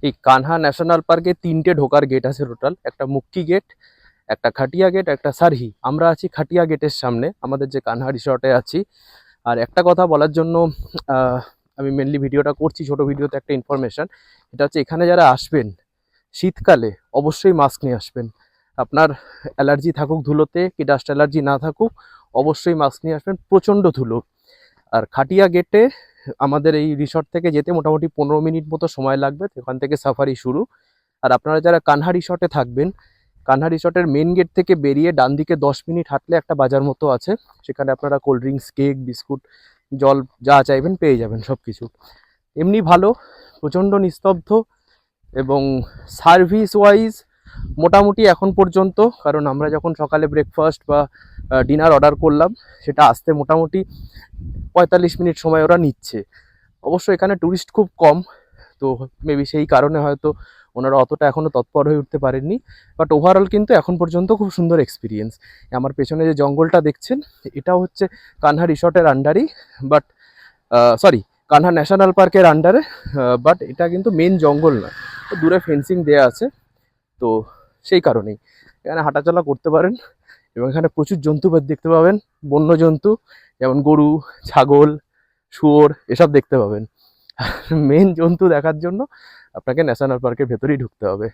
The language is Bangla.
এই কানহা ন্যাশনাল পার্কে 3টে ঢোকার গেট আছে টোটাল, একটা মুক্কি গেট, একটা খাটিয়া গেট, একটা সারহি। আমরা আছি খাটিয়া গেটের সামনে, আমাদের যে কানহা রিসর্টে আছি। আর একটা কথা বলার জন্য আহ, আমি মেনলি ভিডিওটা করছি, ছোট ভিডিওতে একটা ইনফরমেশন। এটা হচ্ছে এখানে যারা আসবেন শীতকালে অবশ্যই মাস্ক নিয়ে আসবেন। আপনার অ্যালার্জি থাকুক ধুলোতে কি ডাস্ট অ্যালার্জি না থাকুক, অবশ্যই মাস্ক নিয়ে আসবেন, প্রচণ্ড ধুলো। আর খাটিয়া গেটে আমাদের এই রিসর্ট থেকে যেতে মোটামুটি 15 মিনিট মতো সময় লাগবে, ওখান থেকে সাফারি শুরু। আর আপনারা যারা কানহা রিসর্টে থাকবেন, কানহা রিসর্টের মেন গেট থেকে বেরিয়ে ডান দিকে 10 মিনিট হাঁটলে একটা বাজার মতো আছে, সেখানে আপনারা কোল্ড ড্রিঙ্কস, কেক, বিস্কুট, জল যা চাইবেন পেয়ে যাবেন সব কিছু। এমনি ভালো, প্রচণ্ড নিস্তব্ধ, এবং সার্ভিস ওয়াইজ মোটামুটি এখন পর্যন্ত, কারণ আমরা যখন সকালে ব্রেকফাস্ট বা ডিনার অর্ডার করলাম, সেটা আসতে মোটামুটি 45 মিনিট সময় ওরা নিচ্ছে। অবশ্য এখানে ট্যুরিস্ট খুব কম, তো মেবি সেই কারণে হয়তো ওনারা অতটা এখনও তৎপর হয়ে উঠতে পারেননি। বাট ওভারঅল কিন্তু এখন পর্যন্ত খুব সুন্দর এক্সপিরিয়েন্স। আমার পেছনে যে জঙ্গলটা দেখছেন, এটা হচ্ছে কানহা রিসর্টের আন্ডারই, বাট সরি, কানহা ন্যাশনাল পার্কের আন্ডারে, বাট এটা কিন্তু মেন জঙ্গল নয়, দূরে ফেন্সিং দেওয়া আছে। তো সেই কারণেই এখানে হাঁটাচলা করতে পারেন, এবং এখানে প্রচুর জন্তু দেখতে পাবেন, বন্য জন্তু, যেমন গরু, ছাগল, শুয়োর, এসব দেখতে পাবেন। মেন জন্তু দেখার জন্য আপনাকে ন্যাশনাল পার্কের ভেতরেই ঢুকতে হবে।